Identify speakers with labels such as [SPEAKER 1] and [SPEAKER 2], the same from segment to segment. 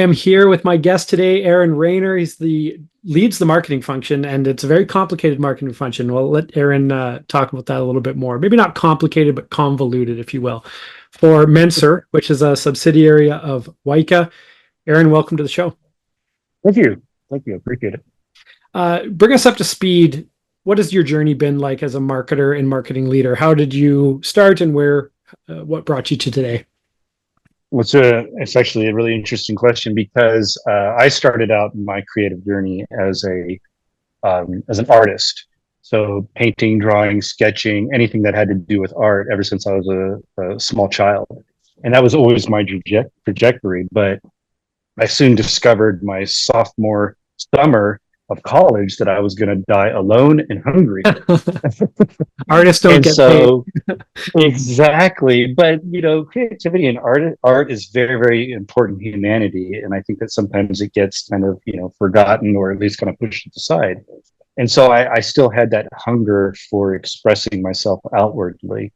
[SPEAKER 1] am here with my guest today, Rayner. Leads the marketing function, and it's a very complicated marketing function. We'll let Aaron talk about that a little bit more. Maybe not complicated, but convoluted, if you will, for Mensor, which is a subsidiary of Wyca. Aaron, welcome to the show.
[SPEAKER 2] Thank you. Appreciate it.
[SPEAKER 1] Bring us up to speed. What has your journey been like as a marketer and marketing leader? How did you start, and what brought you to today?
[SPEAKER 2] Well, it's actually a really interesting question because I started out my creative journey as an artist. So painting, drawing, sketching, anything that had to do with art ever since I was a small child. And that was always my trajectory. But I soon discovered my sophomore summer of college that I was going to die alone and hungry.
[SPEAKER 1] Artists don't get paid.
[SPEAKER 2] Exactly. But, creativity and art is very, very important in humanity. And I think that sometimes it gets kind of, forgotten or at least kind of pushed aside. And so I still had that hunger for expressing myself outwardly.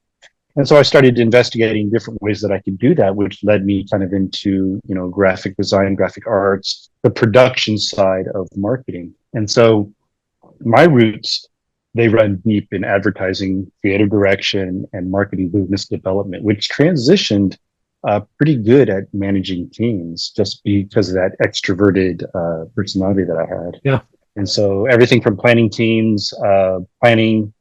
[SPEAKER 2] And so I started investigating different ways that I could do that, which led me kind of into, graphic design, graphic arts, the production side of marketing. And so my roots, they run deep in advertising, creative direction, and marketing business development, which transitioned pretty good at managing teams just because of that extroverted personality that I had.
[SPEAKER 1] Yeah.
[SPEAKER 2] And so everything from planning teams, planning,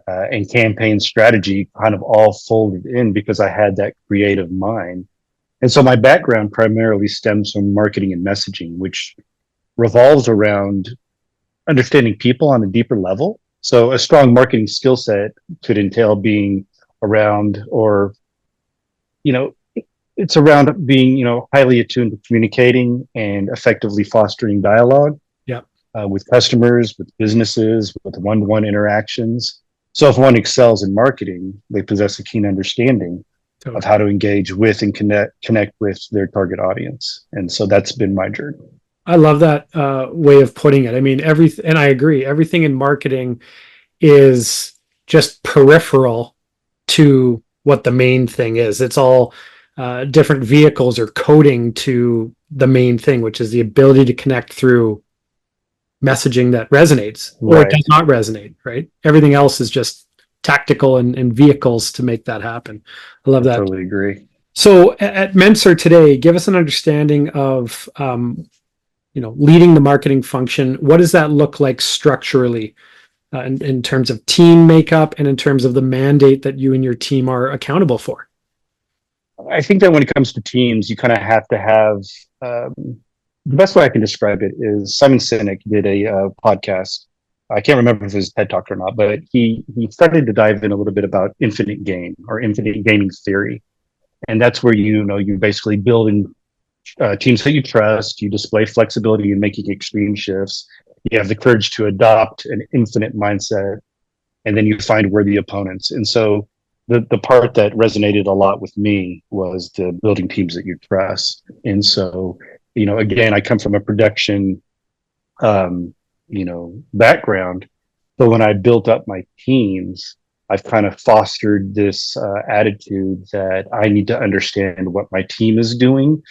[SPEAKER 2] and campaign strategy kind of all folded in because I had that creative mind. And so my background primarily stems from marketing and messaging, which revolves around understanding people on a deeper level. So a strong marketing skill set could entail being around it's around being, highly attuned to communicating and effectively fostering dialogue.
[SPEAKER 1] Yeah.
[SPEAKER 2] With customers, with businesses, with one-to-one interactions. So if one excels in marketing, they possess a keen understanding of how to engage with and connect with their target audience. And so that's been my journey.
[SPEAKER 1] I love that way of putting it. I mean, and I agree, everything in marketing is just peripheral to what the main thing is. It's all different vehicles or coding to the main thing, which is the ability to connect through messaging that resonates or
[SPEAKER 2] Right.
[SPEAKER 1] it does not resonate, right? Everything else is just tactical and vehicles to make that happen. I love that.
[SPEAKER 2] Totally agree.
[SPEAKER 1] So at Mensor today, give us an understanding of, leading the marketing function. What does that look like structurally in terms of team makeup and in terms of the mandate that you and your team are accountable for?
[SPEAKER 2] I think that when it comes to teams, you kind of have to have the best way I can describe it is Simon Sinek did a podcast. I can't remember if it was TED Talk or not, but he started to dive in a little bit about infinite game or infinite gaming theory. And that's where, you basically build in teams that you trust, you display flexibility in making extreme shifts, you have the courage to adopt an infinite mindset, and then you find worthy opponents. And so the part that resonated a lot with me was the building teams that you trust. And so, again, I come from a production, background. So when I built up my teams, I've kind of fostered this attitude that I need to understand what my team is doing.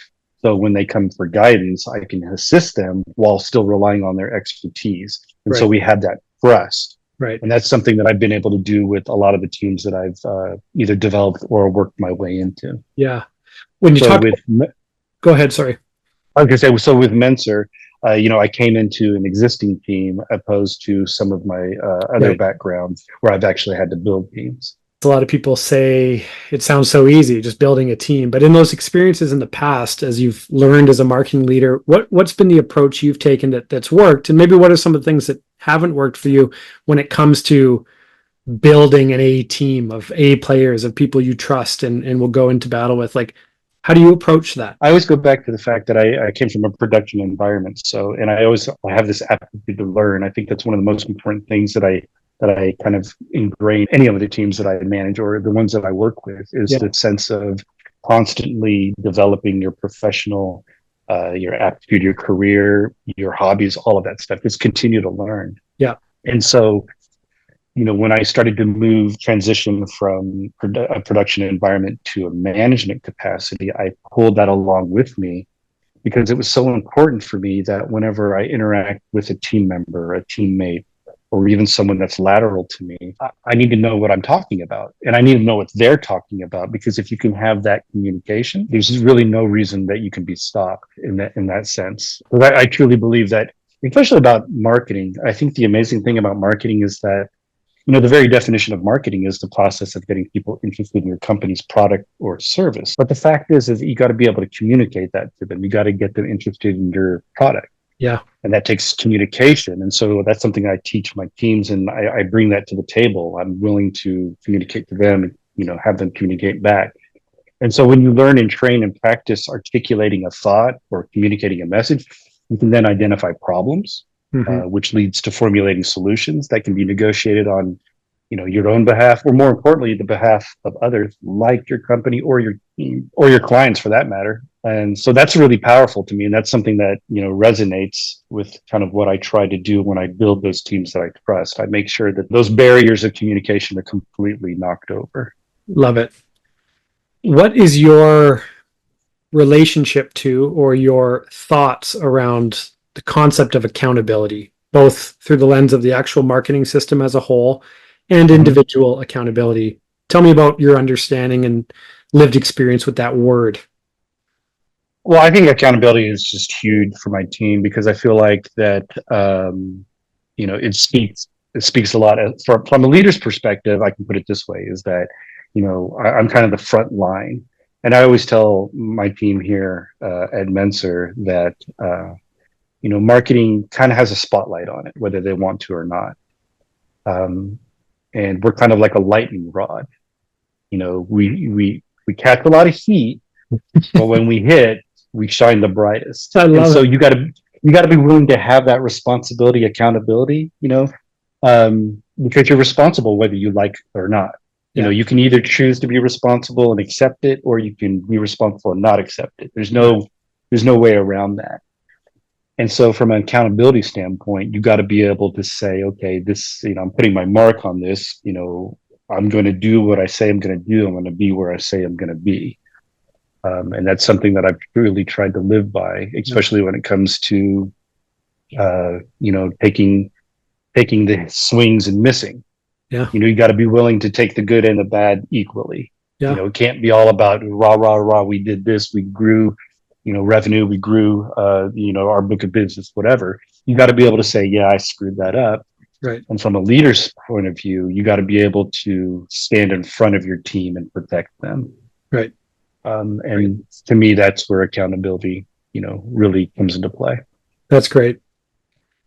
[SPEAKER 2] So when they come for guidance, I can assist them while still relying on their expertise. And so we have that trust.
[SPEAKER 1] Right.
[SPEAKER 2] And that's something that I've been able to do with a lot of the teams that I've either developed or worked my way into.
[SPEAKER 1] Yeah. When you go ahead. Sorry.
[SPEAKER 2] I was going to say, so with Mensor, I came into an existing team opposed to some of my other backgrounds where I've actually had to build teams.
[SPEAKER 1] A lot of people say it sounds so easy, just building a team. But in those experiences in the past, as you've learned as a marketing leader, what's been the approach you've taken that's worked? And maybe what are some of the things that haven't worked for you when it comes to building an A team of A players, of people you trust and will go into battle with? Like, how do you approach that?
[SPEAKER 2] I always go back to the fact that I came from a production environment. So, and I have this aptitude to learn. I think that's one of the most important things that I kind of ingrain any of the teams that I manage or the ones that I work with is the sense of constantly developing your professional, your aptitude, your career, your hobbies, all of that stuff. Just continue to learn.
[SPEAKER 1] Yeah.
[SPEAKER 2] And so, when I started to transition from a production environment to a management capacity, I pulled that along with me. because it was so important for me that whenever I interact with a team member, a teammate, or even someone that's lateral to me, I need to know what I'm talking about. And I need to know what they're talking about, because if you can have that communication, there's really no reason that you can be stopped in that sense. But I truly believe that, especially about marketing, I think the amazing thing about marketing is that, the very definition of marketing is the process of getting people interested in your company's product or service. But the fact is that you got to be able to communicate that to them. You got to get them interested in your product.
[SPEAKER 1] Yeah.
[SPEAKER 2] And that takes communication. And so that's something I teach my teams, and I bring that to the table. I'm willing to communicate to them and, have them communicate back. And so when you learn and train and practice articulating a thought or communicating a message, you can then identify problems, which leads to formulating solutions that can be negotiated on, your own behalf, or more importantly, the behalf of others, like your company or your team or your clients for that matter. And so that's really powerful to me. And that's something that, resonates with kind of what I try to do when I build those teams that I trust. I make sure that those barriers of communication are completely knocked over.
[SPEAKER 1] Love it. What is your relationship to, or your thoughts around the concept of accountability, both through the lens of the actual marketing system as a whole and individual accountability? Tell me about your understanding and lived experience with that word.
[SPEAKER 2] Well, I think accountability is just huge for my team, because I feel like that, it speaks a lot from a leader's perspective. I can put it this way, is that, I'm kind of the front line. And I always tell my team here at Mensor that, marketing kind of has a spotlight on it, whether they want to or not. And we're kind of like a lightning rod. We catch a lot of heat, but when we hit, we shine the brightest.
[SPEAKER 1] I love it.
[SPEAKER 2] You got to be willing to have that responsibility, accountability, because you're responsible whether you like it or not. You can either choose to be responsible and accept it, or you can be responsible and not accept it. There's no way around that. And so from an accountability standpoint, you got to be able to say, okay, this, I'm putting my mark on this, I'm going to do what I say I'm going to do. I'm going to be where I say I'm going to be. And that's something that I've really tried to live by, especially when it comes to, taking the swings and missing.
[SPEAKER 1] Yeah.
[SPEAKER 2] You got to be willing to take the good and the bad equally.
[SPEAKER 1] Yeah.
[SPEAKER 2] It can't be all about rah, rah, rah. We did this, we grew, revenue, we grew, our book of business, whatever. You got to be able to say, yeah, I screwed that up.
[SPEAKER 1] Right.
[SPEAKER 2] And from a leader's point of view, you got to be able to stand in front of your team and protect them.
[SPEAKER 1] Right.
[SPEAKER 2] And to me, that's where accountability, really comes into play.
[SPEAKER 1] That's great.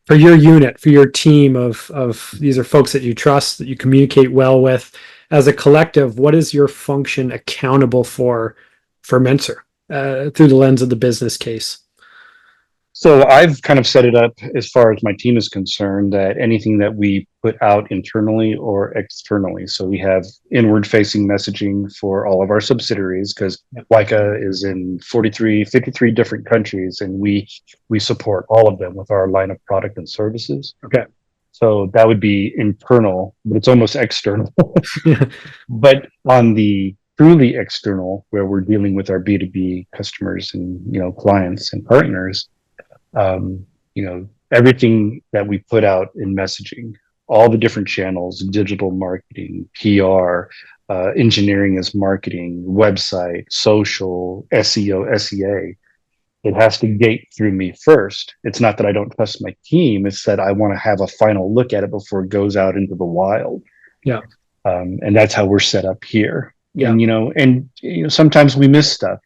[SPEAKER 1] For your unit, for your team of these are folks that you trust, that you communicate well with, as a collective, what is your function accountable for Mensor through the lens of the business case?
[SPEAKER 2] So I've kind of set it up, as far as my team is concerned, that anything that we put out internally or externally. So we have inward facing messaging for all of our subsidiaries, because WICA is in 53 different countries, and we support all of them with our line of product and services.
[SPEAKER 1] Okay.
[SPEAKER 2] So that would be internal, but it's almost external. But on the truly external, where we're dealing with our B2B customers and, clients and partners, everything that we put out in messaging, all the different channels, digital marketing, PR, engineering as marketing, website, social, SEO, SEA, it has to gate through me first. It's not that I don't trust my team. It's that I want to have a final look at it before it goes out into the wild.
[SPEAKER 1] Yeah.
[SPEAKER 2] And that's how we're set up here.
[SPEAKER 1] Yeah.
[SPEAKER 2] And sometimes we miss stuff.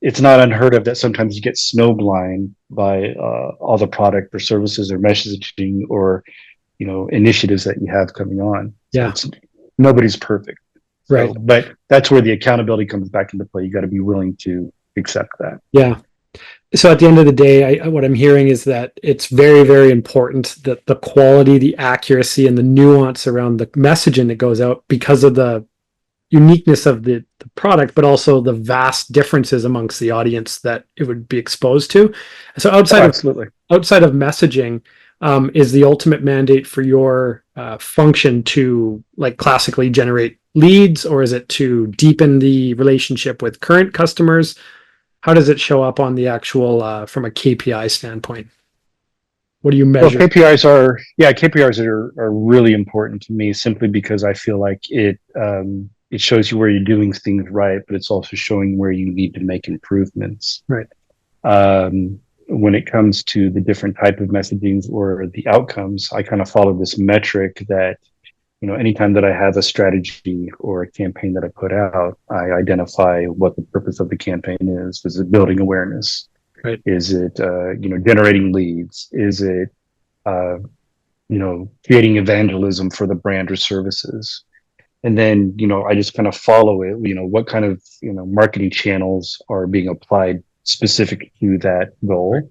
[SPEAKER 2] It's not unheard of that sometimes you get snowblind by all the product or services or messaging or initiatives that you have coming on.
[SPEAKER 1] Yeah.
[SPEAKER 2] So nobody's perfect.
[SPEAKER 1] Right.
[SPEAKER 2] So, but that's where the accountability comes back into play. You got to be willing to accept that.
[SPEAKER 1] Yeah. So at the end of the day, what I'm hearing is that it's very, very important that the quality, the accuracy, and the nuance around the messaging that goes out, because of the uniqueness of the product, but also the vast differences amongst the audience that it would be exposed to. So outside of messaging, is the ultimate mandate for your function to like classically generate leads, or is it to deepen the relationship with current customers? how does it show up on the actual from a KPI standpoint? What do you
[SPEAKER 2] Well,
[SPEAKER 1] measure?
[SPEAKER 2] KPIs are really important to me simply because I feel like it shows you where you're doing things right, but it's also showing where you need to make improvements.
[SPEAKER 1] Right.
[SPEAKER 2] When it comes to the different type of messagings or the outcomes, I kind of follow this metric that, anytime that I have a strategy or a campaign that I put out, I identify what the purpose of the campaign is. Is it building awareness?
[SPEAKER 1] Right.
[SPEAKER 2] Is it, generating leads? Is it, uh, creating evangelism for the brand or services? And then, I just kind of follow it, what kind of, marketing channels are being applied specific to that goal.
[SPEAKER 1] Right.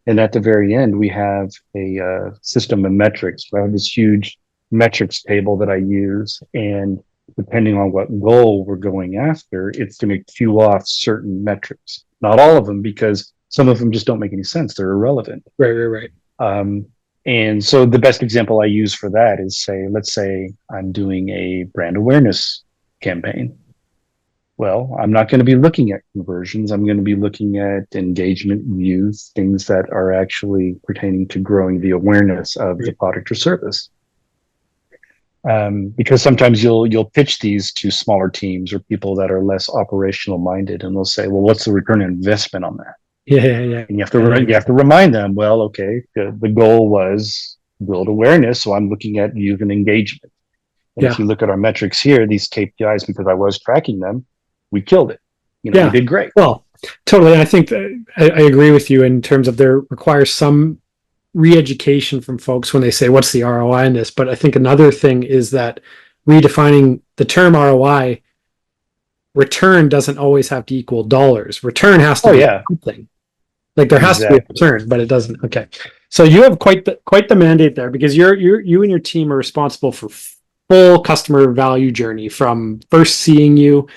[SPEAKER 2] And at the very end, we have a system of metrics. I have this huge metrics table that I use. And depending on what goal we're going after, it's going to cue off certain metrics. Not all of them, because some of them just don't make any sense. They're irrelevant.
[SPEAKER 1] Right. Right.
[SPEAKER 2] Um, and so the best example I use for that is let's say I'm doing a brand awareness campaign. Well, I'm not going to be looking at conversions. I'm going to be looking at engagement views, things that are actually pertaining to growing the awareness of the product or service. Because sometimes you'll pitch these to smaller teams or people that are less operational minded, and they'll say, "Well, what's the return on investment on that?"
[SPEAKER 1] Yeah.
[SPEAKER 2] And you have to remind them, well, okay, the goal was build awareness, so I'm looking at youth and engagement. And if you look at our metrics here, these KPIs, because I was tracking them, we killed it. We did great.
[SPEAKER 1] Well, totally. I think I agree with you in terms of there requires some re-education from folks when they say, what's the ROI in this? But I think another thing is that redefining the term ROI, return doesn't always have to equal dollars. Return has to be something. Like there has to be a return, but it doesn't. Okay. So you have quite the mandate there, because you and your team are responsible for full customer value journey from first seeing you.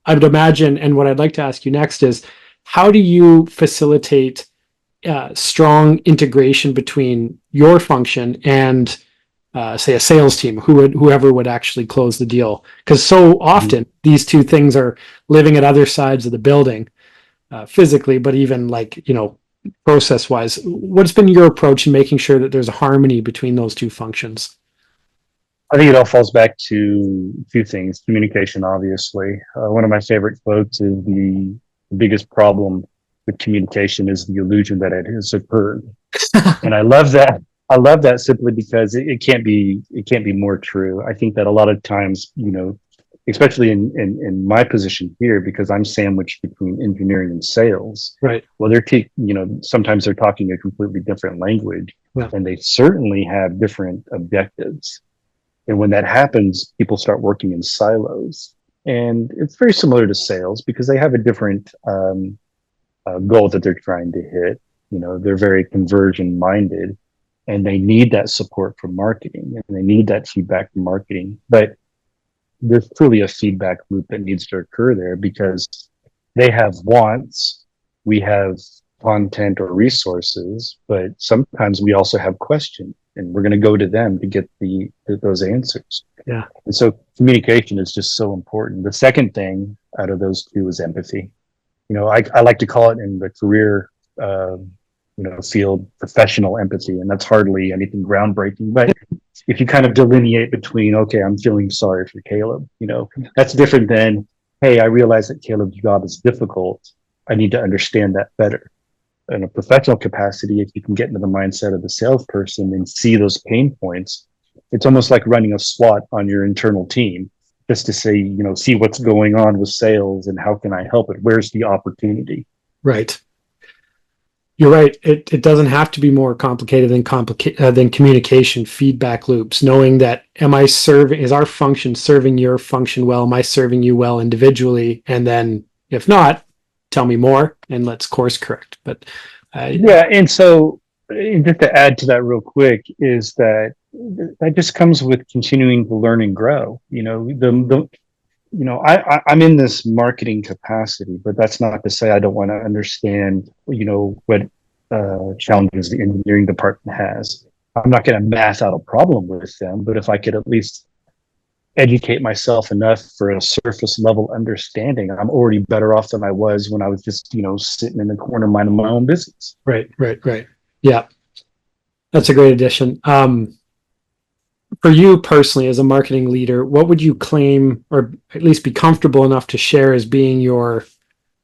[SPEAKER 1] I would imagine, and what I'd like to ask you next is, how do you facilitate strong integration between your function and say a sales team, whoever would actually close the deal? Because so often these two things are living at other sides of the building, physically, but even process wise. What's been your approach in making sure that there's a harmony between those two functions?
[SPEAKER 2] I think it all falls back to two things. Communication, obviously. One of my favorite quotes is the biggest problem with communication is the illusion that it has occurred. And I love that. I love that simply because it can't be more true. I think that a lot of times, especially in my position here, because I'm sandwiched between engineering and sales.
[SPEAKER 1] Right.
[SPEAKER 2] Well, sometimes they're talking a completely different language, and they certainly have different objectives. And when that happens, people start working in silos. And it's very similar to sales because they have a different goal that they're trying to hit. They're very conversion minded, and they need that support from marketing, and they need that feedback from marketing. But there's truly a feedback loop that needs to occur there, because they have wants, we have content or resources, but sometimes we also have questions, and we're going to go to them to get those answers.
[SPEAKER 1] Yeah.
[SPEAKER 2] And so communication is just so important. The second thing out of those two is empathy. I like to call it in the career field professional empathy, and that's hardly anything groundbreaking. But if you kind of delineate between, okay, I'm feeling sorry for Caleb, that's different than, hey, I realize that Caleb's job is difficult. I need to understand that better. In a professional capacity, if you can get into the mindset of the salesperson and see those pain points, it's almost like running a SWAT on your internal team, just to say, see what's going on with sales and how can I help it? Where's the opportunity?
[SPEAKER 1] Right. You're right. It doesn't have to be more complicated than communication feedback loops. Knowing that, is our function serving your function well? Am I serving you well individually? And then if not, tell me more and let's course correct. But
[SPEAKER 2] and so just to add to that real quick is that just comes with continuing to learn and grow. I'm in this marketing capacity, but that's not to say I don't want to understand, what challenges the engineering department has. I'm not going to math out a problem with them, but if I could at least educate myself enough for a surface level understanding, I'm already better off than I was when I was just, sitting in the corner minding my own business.
[SPEAKER 1] Right. Yeah, that's a great addition. For you personally, as a marketing leader, what would you claim, or at least be comfortable enough to share, as being your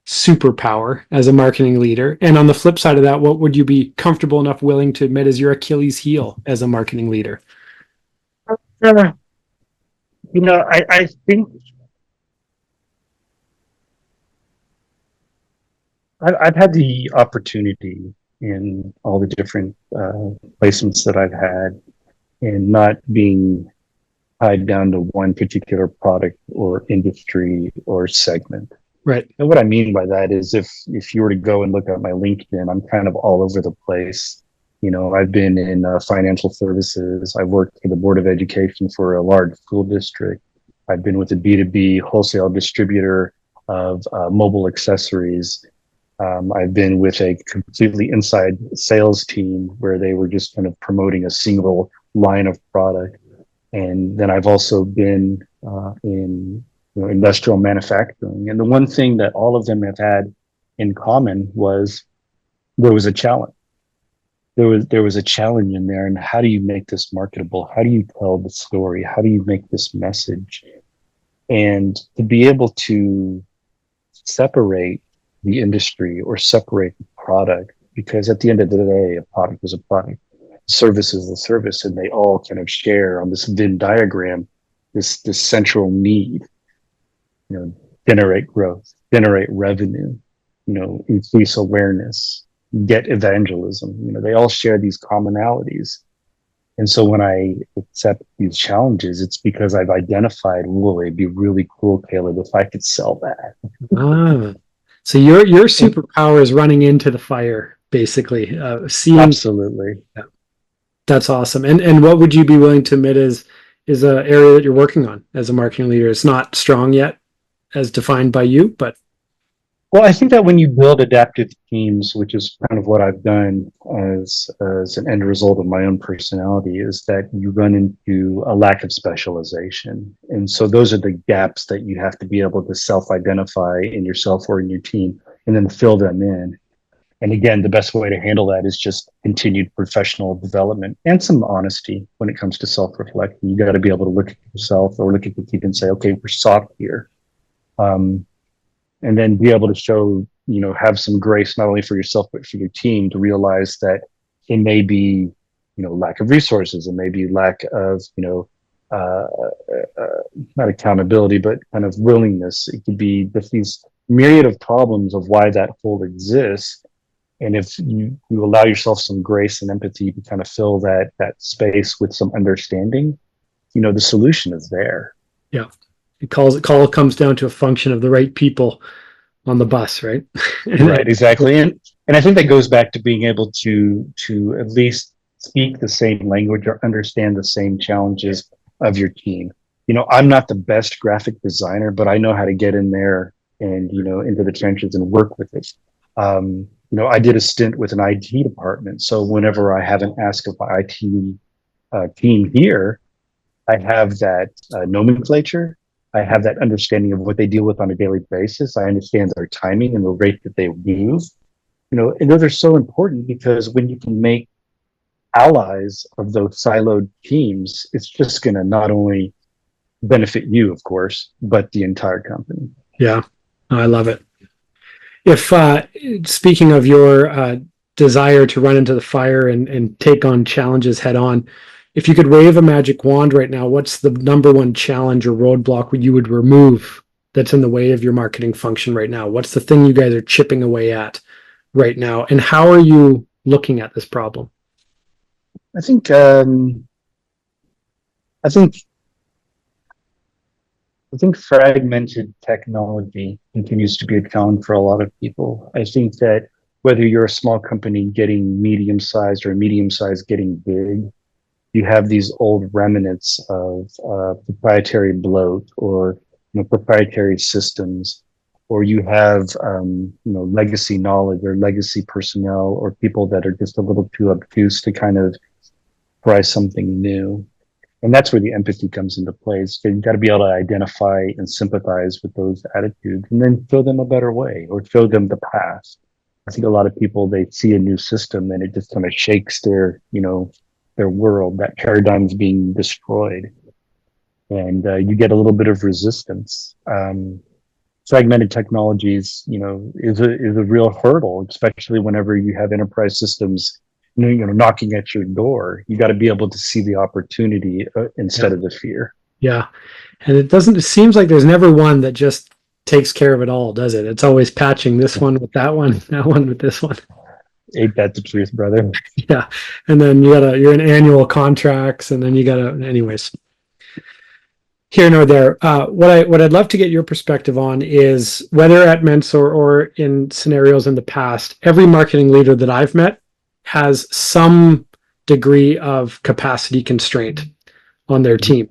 [SPEAKER 1] superpower as a marketing leader? And on the flip side of that, what would you be comfortable enough willing to admit is your Achilles heel as a marketing leader?
[SPEAKER 2] Uh, I think I've had the opportunity in all the different placements that I've had, and not being tied down to one particular product or industry or segment.
[SPEAKER 1] Right.
[SPEAKER 2] And what I mean by that is, if you were to go and look at my LinkedIn, I'm kind of all over the place. I've been in financial services. I've worked for the Board of Education for a large school district. I've been with a B2B wholesale distributor of mobile accessories. I've been with a completely inside sales team where they were just kind of promoting a single line of product. And then I've also been in industrial manufacturing. And the one thing that all of them have had in common was there was a challenge. There was a challenge in there. And how do you make this marketable? How do you tell the story? How do you make this message? And to be able to separate the industry or separate the product, because at the end of the day, a product is a product, service is a service, and they all kind of share on this Venn diagram this central need. Generate growth, generate revenue, increase awareness, get evangelism. They all share these commonalities. And so when I accept these challenges, it's because I've identified, whoa, it'd be really cool, Caleb, if I could sell that.
[SPEAKER 1] So your superpower is running into the fire, basically. Seeing.
[SPEAKER 2] Absolutely.
[SPEAKER 1] Yeah, that's awesome. And what would you be willing to admit is an area that you're working on as a marketing leader? It's not strong yet, as defined by you, but.
[SPEAKER 2] Well, I think that when you build adaptive teams, which is kind of what I've done as an end result of my own personality, is that you run into a lack of specialization. And so those are the gaps that you have to be able to self-identify in yourself or in your team, and then fill them in. And again, the best way to handle that is just continued professional development and some honesty when it comes to self-reflection. You got to be able to look at yourself or look at the team and say, okay, we're soft here. And then be able to show, have some grace, not only for yourself, but for your team, to realize that it may be, lack of resources, it may be lack of, not accountability, but kind of willingness. It could be just these myriad of problems of why that hole exists. And if you allow yourself some grace and empathy to kind of fill that space with some understanding, the solution is there.
[SPEAKER 1] Yeah. It comes down to a function of the right people on the bus, right?
[SPEAKER 2] Right, exactly. And I think that goes back to being able to at least speak the same language or understand the same challenges of your team. I'm not the best graphic designer, but I know how to get in there and, into the trenches and work with it. I did a stint with an IT department. So whenever I have an ask of my IT team here, I have that nomenclature. I have that understanding of what they deal with on a daily basis. I understand their timing and the rate that they move. And those are so important, because when you can make allies of those siloed teams, it's just going to not only benefit you, of course, but the entire company.
[SPEAKER 1] Yeah, I love it. If speaking of your desire to run into the fire and take on challenges head on, if you could wave a magic wand right now, what's the number one challenge or roadblock you would remove that's in the way of your marketing function right now? What's the thing you guys are chipping away at right now? And how are you looking at this problem?
[SPEAKER 2] I think fragmented technology continues to be a challenge for a lot of people. I think that whether you're a small company getting medium sized or medium sized getting big, you have these old remnants of proprietary bloat or proprietary systems, or you have legacy knowledge or legacy personnel or people that are just a little too obtuse to kind of try something new. And that's where the empathy comes into play. So you've got to be able to identify and sympathize with those attitudes and then show them a better way or show them the path. I think a lot of people, they see a new system and it just kind of shakes their, their world. That paradigm's being destroyed. And you get a little bit of resistance. Fragmented technologies, is a real hurdle, especially whenever you have enterprise systems, knocking at your door. You got to be able to see the opportunity instead of the fear.
[SPEAKER 1] Yeah. And it seems like there's never one that just takes care of it all, does it? It's always patching this one with that one with this one.
[SPEAKER 2] Ain't that the truth, brother?
[SPEAKER 1] Yeah. And then you're in annual contracts, and then anyways. Here nor there. What I'd love to get your perspective on is whether at Mensor or in scenarios in the past, every marketing leader that I've met has some degree of capacity constraint on their team.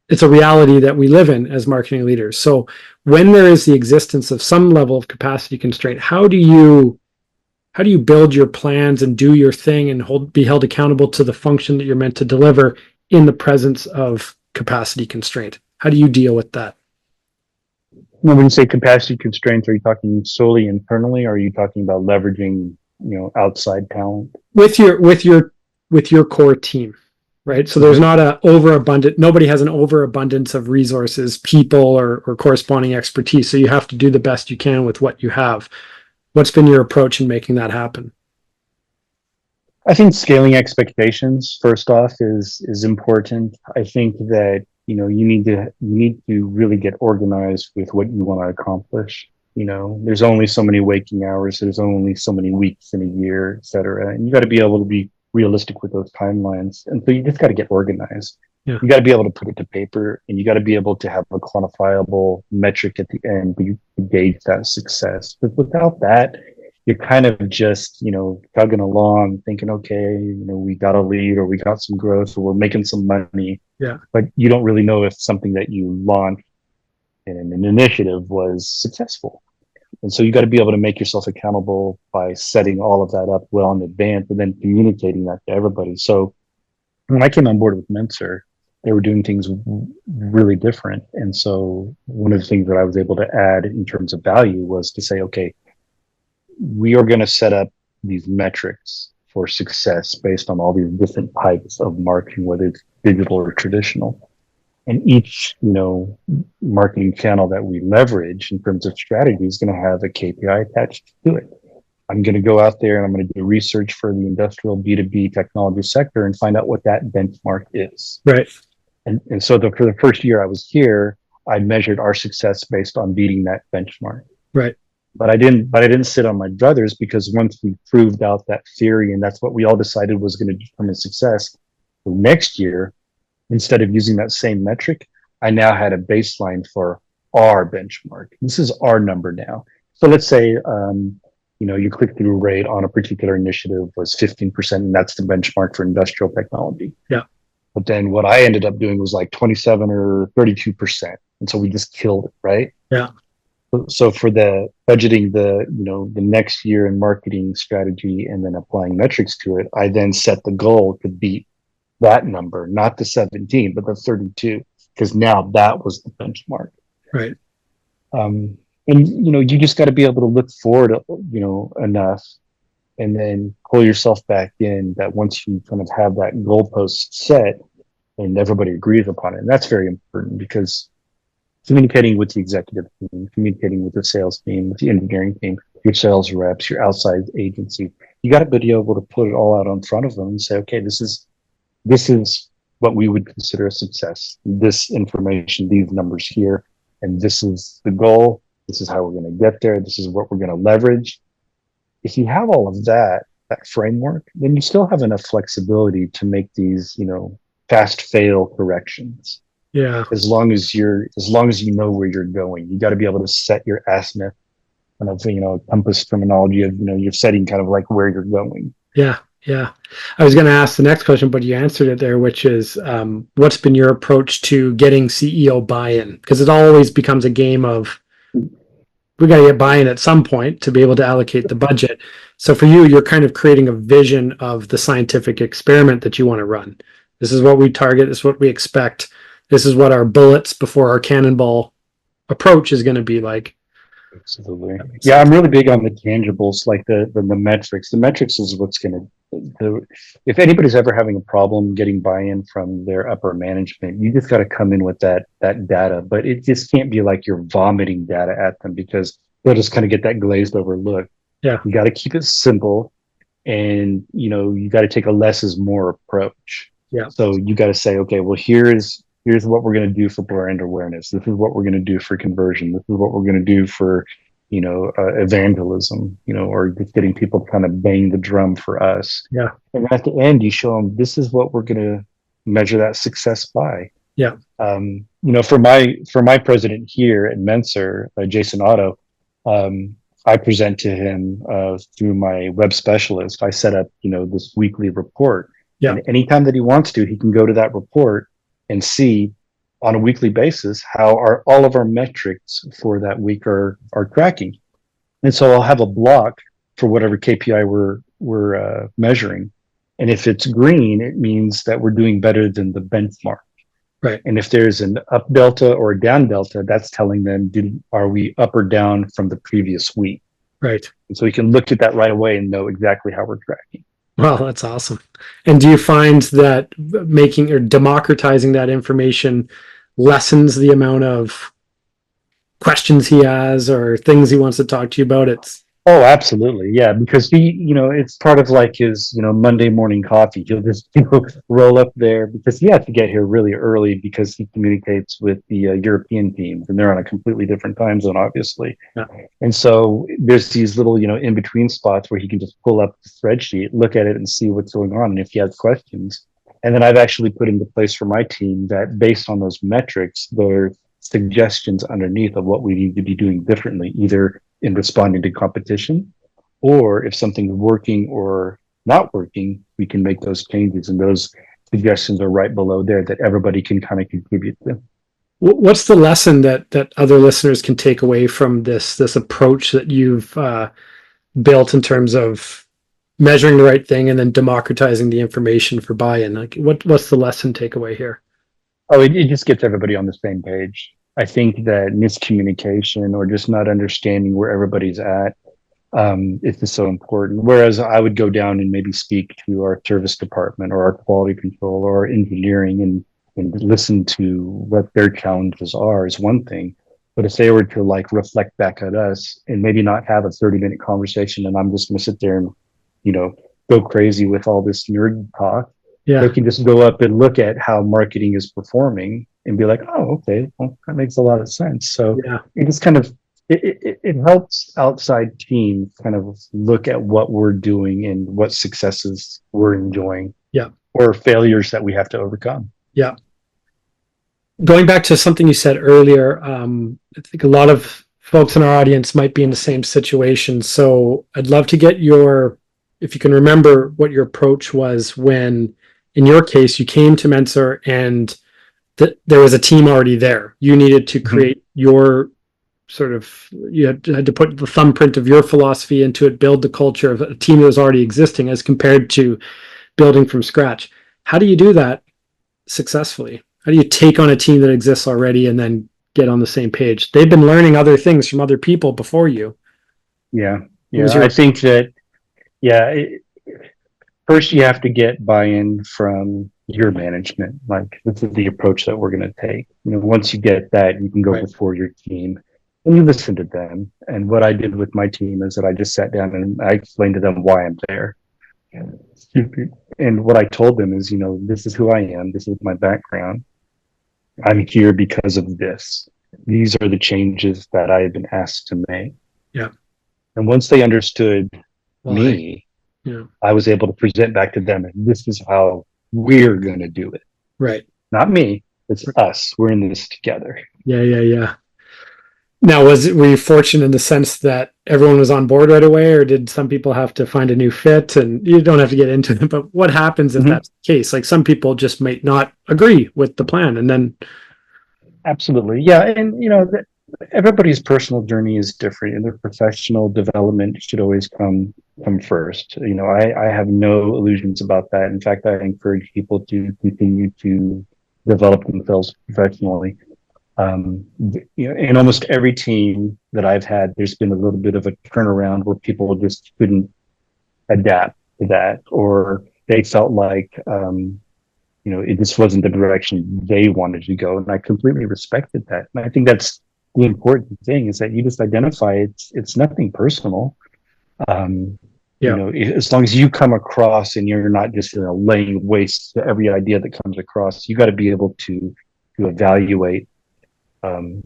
[SPEAKER 1] It's a reality that we live in as marketing leaders. So when there is the existence of some level of capacity constraint, how do you build your plans and do your thing and be held accountable to the function that you're meant to deliver in the presence of capacity constraint? How do you deal with that?
[SPEAKER 2] When you say capacity constraints, are you talking solely internally, or are you talking about leveraging, outside talent?
[SPEAKER 1] With your core team, right? So there's not nobody has an overabundance of resources, people, or corresponding expertise. So you have to do the best you can with what you have. What's been your approach in making that happen?
[SPEAKER 2] I think scaling expectations, first off, is important. I think that you need to really get organized with what you want to accomplish. There's only so many waking hours, there's only so many weeks in a year, et cetera. And you got to be able to be realistic with those timelines. And so you just got to get organized.
[SPEAKER 1] Yeah.
[SPEAKER 2] You got to be able to put it to paper, and you got to be able to have a quantifiable metric at the end where you gauge that success. But without that, you're kind of just, tugging along, thinking, okay, we got a lead, or we got some growth, or we're making some money.
[SPEAKER 1] Yeah.
[SPEAKER 2] But you don't really know if something that you launched in an initiative was successful. And so you got to be able to make yourself accountable by setting all of that up well in advance and then communicating that to everybody. So when I came on board with Mensor, they were doing things really different. And so one of the things that I was able to add in terms of value was to say, okay, we are going to set up these metrics for success based on all these different types of marketing, whether it's digital or traditional. And each, marketing channel that we leverage in terms of strategy is going to have a KPI attached to it. I'm going to go out there and I'm going to do research for the industrial B2B technology sector and find out what that benchmark is.
[SPEAKER 1] Right.
[SPEAKER 2] And so for the first year I was here, I measured our success based on beating that benchmark.
[SPEAKER 1] Right.
[SPEAKER 2] But I didn't sit on my brothers, because once we proved out that theory and that's what we all decided was going to determine success, the next year, instead of using that same metric, I now had a baseline for our benchmark. This is our number now. So let's say, your click-through rate on a particular initiative was 15%, and that's the benchmark for industrial technology.
[SPEAKER 1] Yeah.
[SPEAKER 2] But then what I ended up doing was like 27 or 32%. And so we just killed it, right?
[SPEAKER 1] Yeah.
[SPEAKER 2] So for the budgeting, the next year in marketing strategy and then applying metrics to it, I then set the goal to beat that number, not the 17, but the 32, because now that was the benchmark.
[SPEAKER 1] Right.
[SPEAKER 2] And you just got to be able to look forward, enough, and then pull yourself back in, that once you kind of have that goalpost set and everybody agrees upon it. And that's very important, because communicating with the executive team, communicating with the sales team, with the engineering team, your sales reps, your outside agency, you got to be able to put it all out in front of them and say, okay, this is what we would consider a success. This information, these numbers here, and this is the goal. This is how we're going to get there. This is what we're going to leverage. If you have all of that framework, then you still have enough flexibility to make these, fast fail corrections.
[SPEAKER 1] Yeah.
[SPEAKER 2] As long as you know where you're going, you got to be able to set your azimuth, kind of, compass terminology of, you're setting kind of like where you're going.
[SPEAKER 1] Yeah. Yeah. I was going to ask the next question, but you answered it there, which is, what's been your approach to getting CEO buy-in? Because it always becomes a game of, we got to get buy-in at some point to be able to allocate the budget. So for you, you're kind of creating a vision of the scientific experiment that you want to run. This is what we target. This is what we expect. This is what our bullets before our cannonball approach is going to be like.
[SPEAKER 2] Absolutely. Yeah, I'm really big on the tangibles, like the metrics. The metrics is what's going to, if anybody's ever having a problem getting buy-in from their upper management, you just got to come in with that data. But it just can't be like you're vomiting data at them, because they'll just kind of get that glazed over look.
[SPEAKER 1] Yeah.
[SPEAKER 2] You got to keep it simple, and you got to take a less is more approach.
[SPEAKER 1] Yeah.
[SPEAKER 2] So you got to say, okay, well, here's what we're going to do for brand awareness. This is what we're going to do for conversion. This is what we're going to do for, evangelism, or just getting people to kind of bang the drum for us.
[SPEAKER 1] Yeah.
[SPEAKER 2] And at the end, you show them, this is what we're going to measure that success by.
[SPEAKER 1] Yeah.
[SPEAKER 2] For my president here at Mensor, Jason Otto, I present to him through my web specialist. I set up, this weekly report.
[SPEAKER 1] Yeah.
[SPEAKER 2] And anytime that he wants to, he can go to that report and see on a weekly basis how all of our metrics for that week are tracking. And so I'll have a block for whatever KPI we're measuring. And if it's green, it means that we're doing better than the benchmark.
[SPEAKER 1] Right.
[SPEAKER 2] And if there's an up delta or a down delta, that's telling them, are we up or down from the previous week?
[SPEAKER 1] Right.
[SPEAKER 2] And so we can look at that right away and know exactly how we're tracking.
[SPEAKER 1] Well, that's awesome. And do you find that making or democratizing that information lessens the amount of questions he has or things he wants to talk to you about?
[SPEAKER 2] Oh, absolutely. Yeah. Because it's part of like his, Monday morning coffee. He'll just, roll up there because he has to get here really early because he communicates with the European teams, and they're on a completely different time zone, obviously.
[SPEAKER 1] Yeah.
[SPEAKER 2] And so there's these little, in between spots where he can just pull up the spreadsheet, look at it and see what's going on. And if he has questions, and then I've actually put into place for my team that based on those metrics, there are suggestions underneath of what we need to be doing differently, either in responding to competition, or if something's working or not working, we can make those changes. And those suggestions are right below there that everybody can kind of contribute to.
[SPEAKER 1] What's the lesson that other listeners can take away from this approach that you've built in terms of measuring the right thing and then democratizing the information for buy-in? Like what's the lesson takeaway here?
[SPEAKER 2] Oh, it just gets everybody on the same page. I think that miscommunication or just not understanding where everybody's at is just so important. Whereas I would go down and maybe speak to our service department or our quality control or our engineering and listen to what their challenges are is one thing. But if they were to like reflect back at us and maybe not have a 30-minute conversation and I'm just going to sit there and, go crazy with all this nerd talk,
[SPEAKER 1] yeah,
[SPEAKER 2] they can just go up and look at how marketing is performing and be like, oh, okay, well, that makes a lot of sense. So
[SPEAKER 1] yeah,
[SPEAKER 2] it just kind of, it helps outside teams kind of look at what we're doing and what successes we're enjoying.
[SPEAKER 1] Yeah.
[SPEAKER 2] Or failures that we have to overcome.
[SPEAKER 1] Yeah. Going back to something you said earlier, I think a lot of folks in our audience might be in the same situation. So I'd love to get if you can remember what your approach was when, in your case, you came to Mensor and there was a team already there. You needed to create your you had to put the thumbprint of your philosophy into it, build the culture of a team that was already existing as compared to building from scratch. How do you do that successfully? How do you take on a team that exists already and then get on the same page? They've been learning other things from other people before you.
[SPEAKER 2] Yeah. I think that, first you have to get buy-in from your management. Like, this is the approach that we're going to take. Once you get that, you can go before your team and you listen to them. And what I did with my team is that I just sat down and I explained to them why I'm there. And what I told them is, this is who I am. This is my background. I'm here because of this. These are the changes that I have been asked to make.
[SPEAKER 1] Yeah.
[SPEAKER 2] And once they understood me, I was able to present back to them, and this is how we're going to do it.
[SPEAKER 1] Right.
[SPEAKER 2] Not me. It's us. We're in this together.
[SPEAKER 1] Yeah. Now, were you fortunate in the sense that everyone was on board right away, or did some people have to find a new fit? And you don't have to get into it, but what happens if that's the case? Like, some people just might not agree with the plan, and then.
[SPEAKER 2] Absolutely. Yeah. And, everybody's personal journey is different, and their professional development should always come first. I have no illusions about that. In fact, I encourage people to continue to develop themselves professionally. In almost every team that I've had, there's been a little bit of a turnaround where people just couldn't adapt to that, or they felt like it just wasn't the direction they wanted to go, and I completely respected that. And I think that's the important thing, is that you just identify it's nothing personal. um,
[SPEAKER 1] Yeah,
[SPEAKER 2] as long as you come across and you're not just laying waste to every idea that comes across, you got to be able to evaluate um,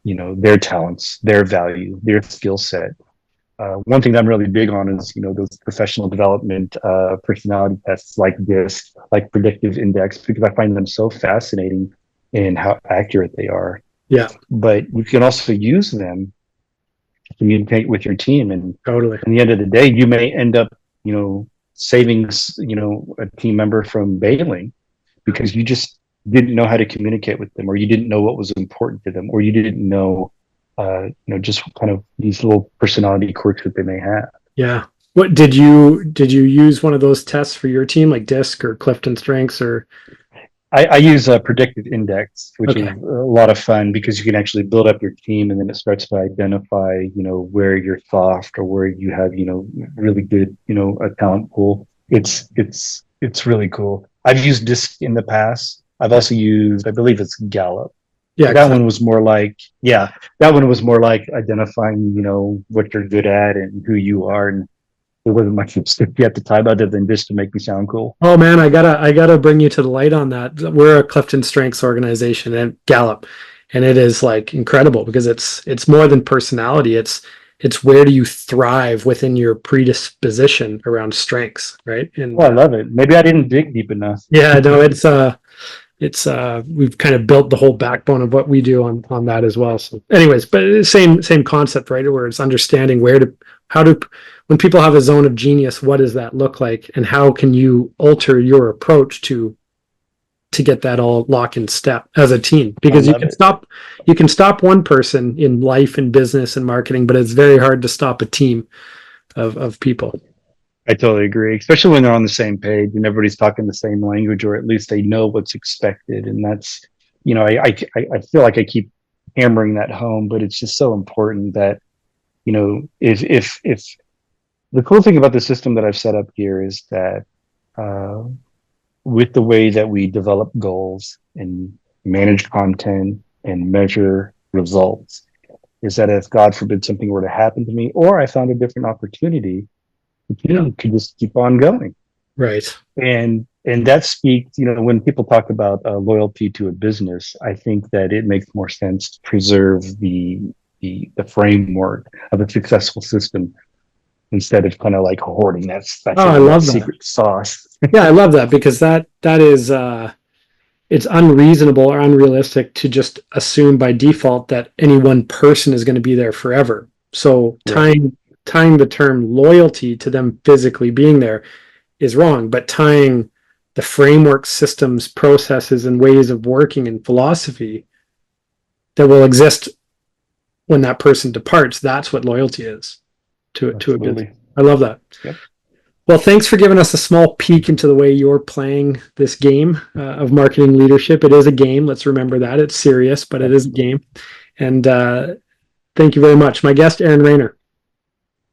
[SPEAKER 2] their talents, their value, their skill set. One thing that I'm really big on is those professional development personality tests like this, like predictive index, because I find them so fascinating in how accurate they are.
[SPEAKER 1] yeah,
[SPEAKER 2] But you can also use them to communicate with your team, and
[SPEAKER 1] totally.
[SPEAKER 2] at the end of the day, you may end up saving a team member from bailing because you just didn't know how to communicate with them, or you didn't know what was important to them, or you didn't know just kind of these little personality quirks that they may have.
[SPEAKER 1] Yeah. What did you use one of those tests for your team, like DISC or Clifton Strengths or?
[SPEAKER 2] I use a predictive index, which is
[SPEAKER 1] Okay.
[SPEAKER 2] a lot of fun because you can actually build up your team, and then it starts to identify, where you're soft or where you have, really good, a talent pool. It's really cool. I've used DISC in the past. I've
[SPEAKER 1] Yeah.
[SPEAKER 2] also used, I believe it's Gallup.
[SPEAKER 1] Yeah.
[SPEAKER 2] That one was more like, yeah, that one was more like identifying, what you're good at and who you are. And it wasn't much of a at the time other than just to make me sound cool.
[SPEAKER 1] Oh man, I gotta bring you to the light on that. We're a Clifton Strengths organization and Gallup, and it is like incredible because it's more than personality. It's where do you thrive within your predisposition around strengths, right? And
[SPEAKER 2] Oh, I love it. Maybe I didn't dig deep enough.
[SPEAKER 1] yeah, no, it's we've kind of built the whole backbone of what we do on that as well. So anyways, but same concept, right? Where it's understanding where to how to when people have a zone of genius, what does that look like, and how can you alter your approach to get that all lock in step as a team?
[SPEAKER 2] I
[SPEAKER 1] Because
[SPEAKER 2] love it.
[SPEAKER 1] you can stop one person in life and business and marketing, but it's very hard to stop a team of people.
[SPEAKER 2] I totally agree, especially when they're on the same page and everybody's talking the same language, or at least they know what's expected. And that's, I feel like I keep hammering that home, but it's just so important that, if the cool thing about the system that I've set up here is that, uh, with the way that we develop goals and manage content and measure results, is that if God forbid something were to happen to me, or I found a different opportunity, the
[SPEAKER 1] Yeah.
[SPEAKER 2] team could just keep on going.
[SPEAKER 1] Right.
[SPEAKER 2] And that speaks, when people talk about loyalty to a business, I think that it makes more sense to preserve the framework of a successful system instead of kind of like hoarding
[SPEAKER 1] Oh, I
[SPEAKER 2] that
[SPEAKER 1] love that.
[SPEAKER 2] secret sauce.
[SPEAKER 1] Yeah, I love that because that is it's unreasonable or unrealistic to just assume by default that any one person is going to be there forever. So
[SPEAKER 2] Right.
[SPEAKER 1] tying the term loyalty to them physically being there is wrong, but tying the framework, systems, processes, and ways of working and philosophy that will exist when that person departs, that's what loyalty is to a business.
[SPEAKER 2] Absolutely.
[SPEAKER 1] I love that.
[SPEAKER 2] Yep.
[SPEAKER 1] Well, thanks for giving us a small peek into the way you're playing this game of marketing leadership. It is a game. Let's remember that. It's serious, but it
[SPEAKER 2] Yep.
[SPEAKER 1] is a game. And thank you very much. My guest, Aaron Rayner.